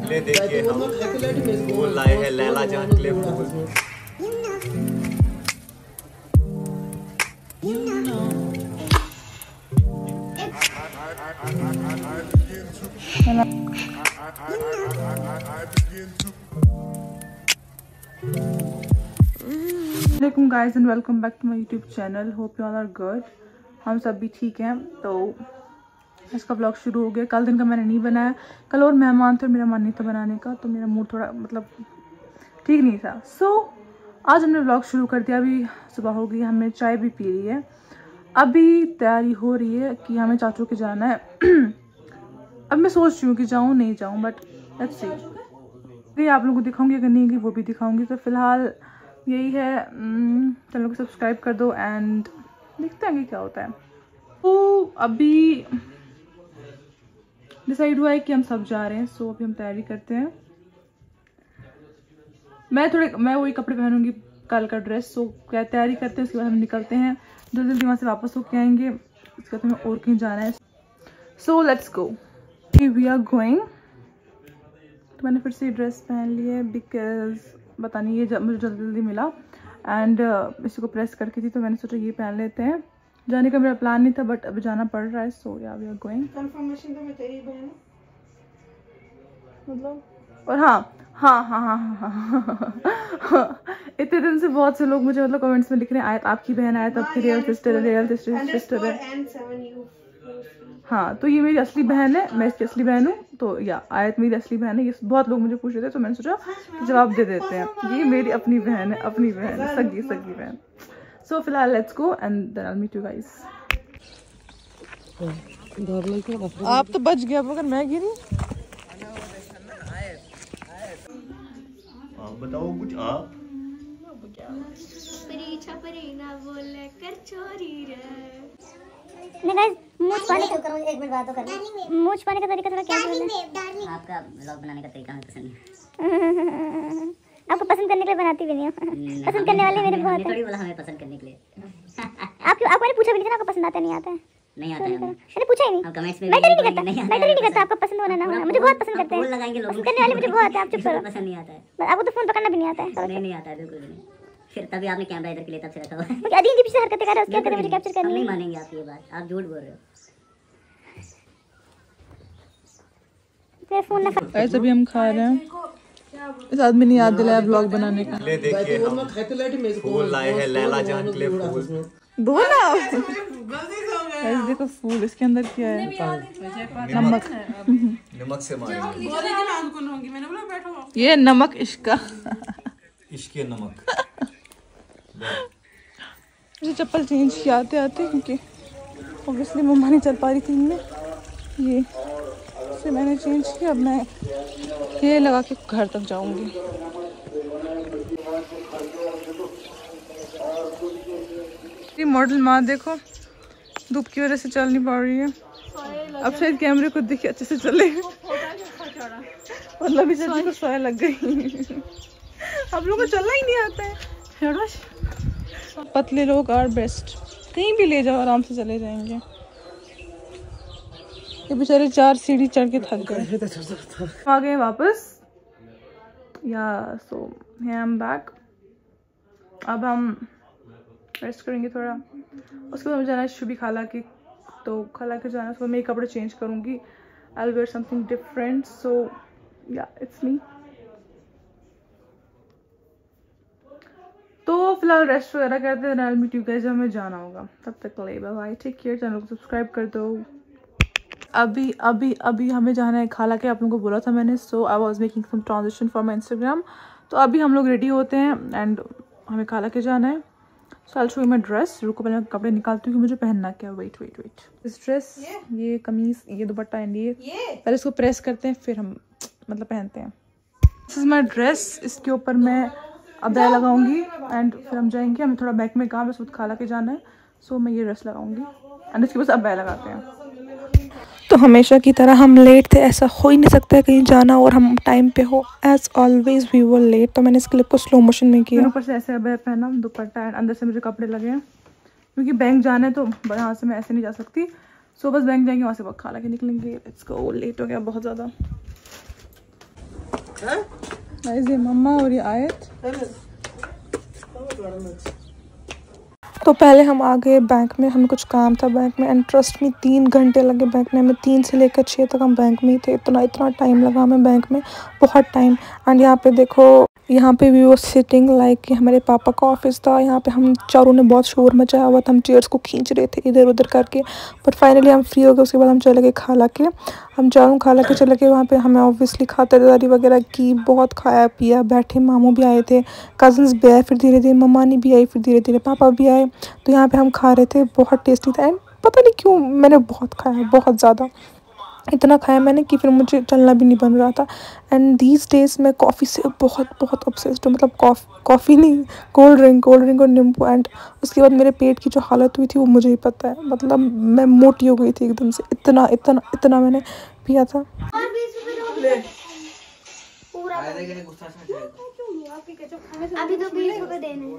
ले देखिए हम फूल लाए हैं लैला जान के लिए फूल। Welcome guys and welcome back to my YouTube channel. Hope you all are good. हम सब भी ठीक हैं। तो इसका व्लॉग शुरू हो गया। कल दिन का मैंने नहीं बनाया, कल और मेहमान थे और मेरा मन नहीं था बनाने का, तो मेरा मूड थोड़ा मतलब ठीक नहीं था। आज हमने व्लॉग शुरू कर दिया। अभी सुबह हो गई, हमने चाय भी पी ली है। अभी तैयारी हो रही है कि हमें चाचू के जाना है। अब मैं सोच रही हूँ कि जाऊँ नहीं जाऊँ, बट लेट्स सी। आप लोगों को दिखाऊंगी, अगर नहीं गई वो भी दिखाऊंगी। तो फिलहाल यही है। चैनल को सब्सक्राइब कर दो एंड देखते हैं कि क्या होता है। तो अभी डिसाइड हुआ है कि हम सब जा रहे हैं। सो अभी हम तैयारी करते हैं। मैं वही कपड़े पहनूंगी, कल का ड्रेस। सो क्या तैयारी करते हैं, उसके बाद हम निकलते हैं। जल्दी वहाँ से वापस होके आएंगे। उसके बाद हमें और कहीं जाना है। So let's go, we are going. तो मैंने फिर से ड्रेस पहन ली है बिकॉज पता नहीं ये मुझे जल्दी मिला एंड इसी को प्रेस करके थी, तो मैंने सोचा ये पहन लेते हैं। जाने का मेरा प्लान नहीं था, बट अभी जाना पड़ रहा है। सो या वी आर गोइंग। कंफर्मेशन तो मैं तेरी बहन मतलब। और हाँ, इतने दिन से बहुत से लोग मुझे मतलब कमेंट्स में लिख रहे हैं आयत आपकी बहन, आयत आपकी रियल सिस्टर है। हाँ, तो ये मेरी असली बहन है, मैं इसकी असली बहन हूँ। तो या आयत मेरी असली बहन है। ये बहुत लोग मुझे पूछ रहे थे, तो मैंने सोचा कि जवाब दे देते हैं। ये मेरी अपनी बहन है, अपनी बहन है, सगी बहन। सो फिलहाल let's go and then I will meet you guys. आप तो बच गया मगर मैं गिरी। आप बताओ कुछ। आप मूंछ पाने का तरीका थोड़ा क्या है? आपका व्लॉग बनाने का तरीका मुझे पसंद है। आपको पसंद करने के लिए बनाती भी नहीं हो। पसंद करने वाले मेरे बहुत हैं। थोड़ी बोला हमें पसंद करने के लिए। आपको मैंने पूछा भी नहीं था आपको पसंद आता नहीं आता है? नहीं आता है, मैंने पूछा ही नहीं। हम कमेंट्स में मैटर ही नहीं करता आपका पसंद होना ना होना। मुझे बहुत पसंद करते हैं, फूल लगाएंगे लोग। करने वाले मुझे बहुत है। आप चुप करो। पसंद नहीं आता है आपको, तो फोन पकड़ना भी नहीं आता है। नहीं आता है बिल्कुल भी नहीं। फिर तभी आपने कैमरा इधर के लिए तब से रखा हुआ है। मुझे अजीब सी हरकतें कर रहे हो, उसके करके मुझे कैप्चर करनी है। नहीं मानेंगे आप ये बात, आप झूठ बोल रहे हो। फिर फोन ना ऐसे भी हम खा रहे हैं। इस आदमी ने याद दिलाया व्लॉग बनाने का। ले देखिए हम फूल लाए हैं लैला जान के लिए फूल। दो ना ऐसे देखो फूल, इसके अंदर क्या है? नमक से मारेंगे। ये नमक इश्का इश्के नमक। मुझे चप्पल चेंज किया आते क्योंकि ऑब्वियसली मम्मा नहीं चल पा रही थी इनमें। ये से मैंने चेंज किया। अब मैं ये लगा के घर तक जाऊंगी। ये मॉडल माँ देखो धूप की वजह से चल नहीं पा रही है। अब शायद कैमरे को दिखे अच्छे से चले। मतलब इस को सोया लग गई। आप लोगों को चलना ही नहीं आता है। पतले लोग आर बेस्ट, कहीं भी ले जाओ आराम से चले जाएंगे। ये बेचारे 4 सीढ़ी चढ़ के थक गए। आ गए वापस। या सो आई एम बैक। अब हम रेस्ट करेंगे थोड़ा। उसके बाद जाना है शुभी खाला के, तो खाला के जाना। उसके बाद मैं कपड़े चेंज करूँगी। I will wear something different. So yeah it's me. तो फिलहाल रेस्ट वगैरह करते हैं। I will meet you guys जब हमें जाना होगा। तब तक bye bye, take care. Channel को सब्सक्राइब कर दो। अभी हमें जाना है खाला के, आप लोगों को बोला था मैंने। So I was making some transition for my Instagram. तो अभी हम लोग रेडी होते हैं एंड हमें खाला के जाना है। So I show you my dress. रुको पहले मैं कपड़े निकालती हूँ कि मुझे पहनना क्या। वेट इस ड्रेस, ये कमीज, ये दुपट्टा एंड ये पहले इसको प्रेस करते हैं फिर हम मतलब पहनते हैं। This is my dress. इसके ऊपर मैं अबैया लगाऊंगी एंड फिर हम जाएंगे। हमें थोड़ा बैक में काम है, उसको खाला के जाना है। सो मैं ये ड्रेस लगाऊंगी एंड इसके बाद अबैया लगाते हैं। तो हमेशा की तरह हम लेट थे, ऐसा हो ही नहीं सकता है कहीं जाना और हम टाइम पे हो। As always we were late. तो मैंने इस क्लिप को स्लो मोशन में किया। ऊपर से ऐसे अबैया पहना, दुपट्टा एंड अंदर से मुझे कपड़े लगे हैं क्योंकि बैंक जाना है, तो यहाँ से मैं ऐसे नहीं जा सकती। सो बस बैंक जाएंगे, वहाँ से खा ला के निकलेंगे। लेट्स गो, लेट हो गया बहुत ज़्यादा। ये मम्मा और ये आयत। तो पहले हम आ गए बैंक में, हमें कुछ काम था बैंक में, एंड ट्रस्ट में 3 घंटे लगे बैंक में हमें। 3 से लेकर 6 तक हम बैंक में ही थे। इतना टाइम लगा हमें बैंक में, बहुत टाइम। एंड यहाँ पे देखो, यहाँ पे वी वर सिटिंग लाइक हमारे पापा का ऑफिस था। यहाँ पे हम चारों ने बहुत शोर मचाया हुआ था, हम चेयर्स को खींच रहे थे इधर उधर करके। बट फाइनली हम फ्री हो गए। उसके बाद हम चले गए खाला के, हम चारों खाला के चले गए। वहाँ पे हमें ऑब्वियसली खातिरदारी वगैरह की, बहुत खाया पिया, बैठे। मामू भी आए थे, कज़न्स भी आए, फिर धीरे धीरे मम्मानी भी आई, फिर धीरे धीरे पापा भी आए। तो यहाँ पे हम खा रहे थे, बहुत टेस्टी था। एंड पता नहीं क्यों मैंने बहुत खाया, बहुत ज़्यादा। इतना खाया मैंने कि फिर मुझे चलना भी नहीं बन रहा था। एंड दीज डेज़ मैं कॉफ़ी से बहुत बहुत ऑब्सेस्ड हूँ। मतलब कॉफ़ी नहीं, कोल्ड ड्रिंक और नींबू। एंड उसके बाद मेरे पेट की जो हालत हुई थी वो मुझे ही पता है। मतलब मैं मोटी हो गई थी एकदम से, इतना मैंने पिया था। अभी तो 20 रुपए देने।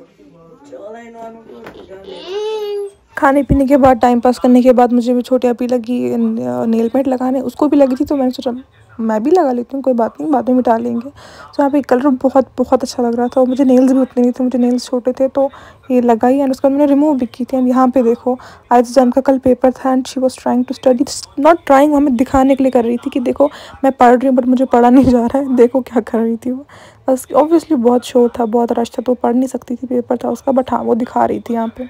खाने पीने के बाद, टाइम पास करने के बाद मुझे भी छोटी अपी लगी नेल पेंट लगाने। उसको भी लगी थी तो मैंने सोचा मैं भी लगा लेती हूँ, कोई बात नहीं, बाद में मिटा लेंगे। तो यहाँ पे कलर बहुत अच्छा लग रहा था। और मुझे नेल्स भी उतने नहीं थे, मुझे नेल्स छोटे थे तो ये लगाई। एंड उसके बाद मैंने रिमूव भी की थी। एंड यहाँ पे देखो, आज जैन का कल पेपर था and she was trying to study, not trying, हमें दिखाने के लिए कर रही थी कि देखो मैं पढ़ रही हूँ, बट मुझे पढ़ा नहीं जा रहा है। देखो क्या कर रही थी वो। बस ऑब्वियसली बहुत शोर था, बहुत रश था, तो पढ़ नहीं सकती थी, पेपर था उसका। बट हाँ, वो दिखा रही थी यहाँ पे।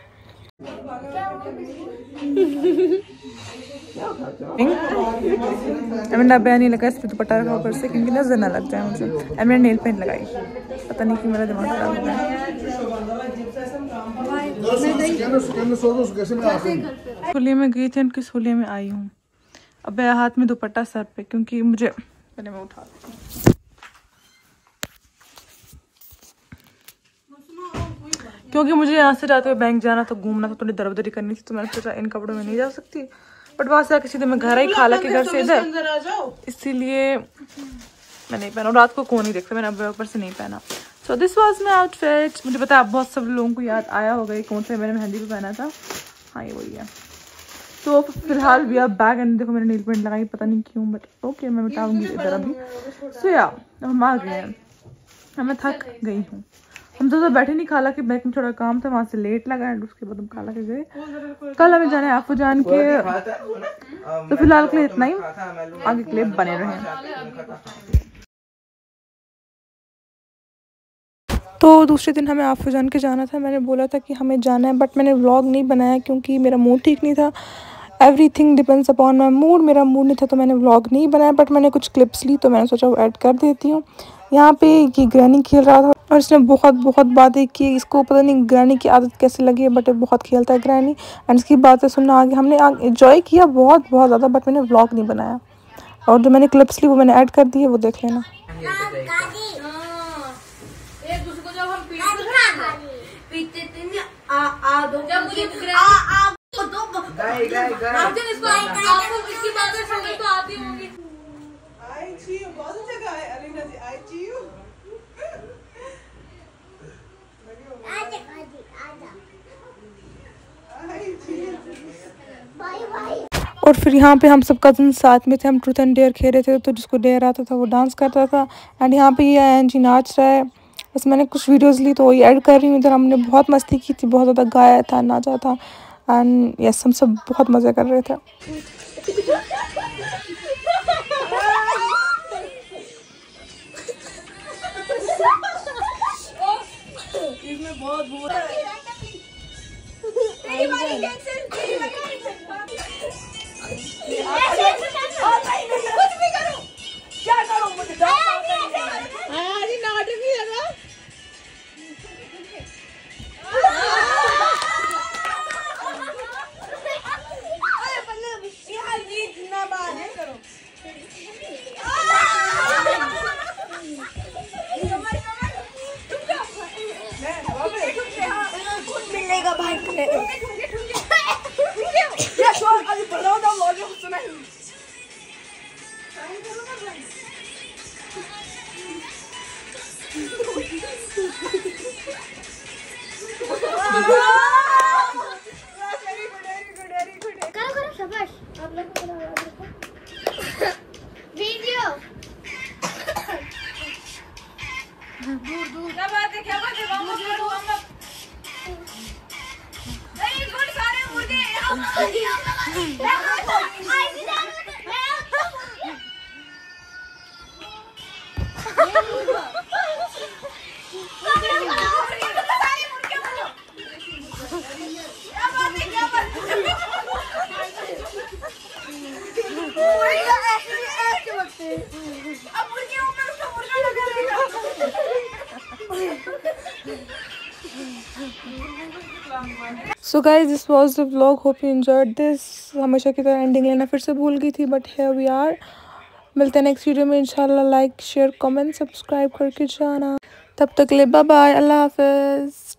डब्बा नहीं लगा, इस पर दुपट्टा रखा ऊपर से क्योंकि नजर ना लग जाए मुझे। एंड मैंने नेल पेंट लगाई, पता नहीं कि मेरा दिमाग खराब हो गया। होलिया में गई थी, किस होलिया में आई हूँ। अब हाथ में दुपट्टा सर पे, क्योंकि मुझे पहले मैं उठा क्योंकि मुझे यहाँ से जाते हुए बैंक जाना था, घूमना था, थोड़ी दरबदरी करनी थी। तो मैंने सोचा इन कपड़ों में नहीं जा सकती, बट वहाँ से आके सीधे मैं घर आई, खाला के घर से इधर, इसीलिए मैं नहीं पहना। रात को कौन नहीं देखता, मैंने अब ऊपर से नहीं पहना। So this was my outfit. मुझे पता है आप बहुत सब लोगों को याद आया होगा ये कौन सा मैंने मेहंदी पे पहना था। हाँ, ये वही है। तो फिलहाल भी अब बैग, एंड देखो मैंने नील पेंट लगाई, पता नहीं क्यों, बट ओके मैं मिटाऊंगी इधर अभी। सो या हम आ गए हैं, मैं थक गई हूँ। हम तो बैठे नहीं, खाला के बैंक में थोड़ा काम था, वहाँ से लेट लगा। एंड उसके बाद हम खाला के गए। कल हमें जाना है आपको जान के। तो फिलहाल के लिए इतना ही, आगे के लिए बने रहें। तो दूसरे दिन हमें आफू जान के जाना था। मैंने बोला था कि हमें जाना है, बट मैंने व्लॉग नहीं बनाया क्योंकि मेरा मूड ठीक नहीं था। Everything depends upon my mood. मेरा मूड नहीं था तो मैंने व्लॉग नहीं बनाया, बट मैंने कुछ क्लिप्स ली तो मैंने सोचा वो ऐड कर देती हूँ। यहाँ पे ये ग्रैनी खेल रहा था और इसने बहुत बातें की। इसको पता नहीं ग्रैनी की आदत कैसे लगी है, बट बहुत खेलता है ग्रैनी। एंड इसकी बातें सुनना आगे हमने एंजॉय किया बहुत ज़्यादा, बट मैंने व्लॉग नहीं बनाया। और जो मैंने क्लिप्स ली वो मैंने ऐड कर दी है, वो देख लेना। और फिर यहाँ पे हम सब कज़न साथ में थे, हम ट्रूथ एंड डेयर खेल रहे थे। तो जिसको डेयर आता था वो डांस करता था। एंड यहाँ पे ये एनजी नाच रहा है। बस मैंने कुछ वीडियोस ली तो वही ऐड कर रही हूँ। इधर हमने बहुत मस्ती की थी, बहुत ज़्यादा गाया था, नाचा था। एंड यस, हम सब बहुत मज़े कर रहे थे। वीडियो क्या बात है नहीं गुड सारे मुर्गे So guys, this was the vlog. Hope you enjoyed this. हमेशा की तरह एंडिंग लेना फिर से भूल गई थी, बट here we are. मिलते हैं नेक्स्ट वीडियो में इंशाल्लाह. लाइक शेयर कमेंट सब्सक्राइब करके जाना. तब तक ले बाय बाय, अल्लाह हाफिज़.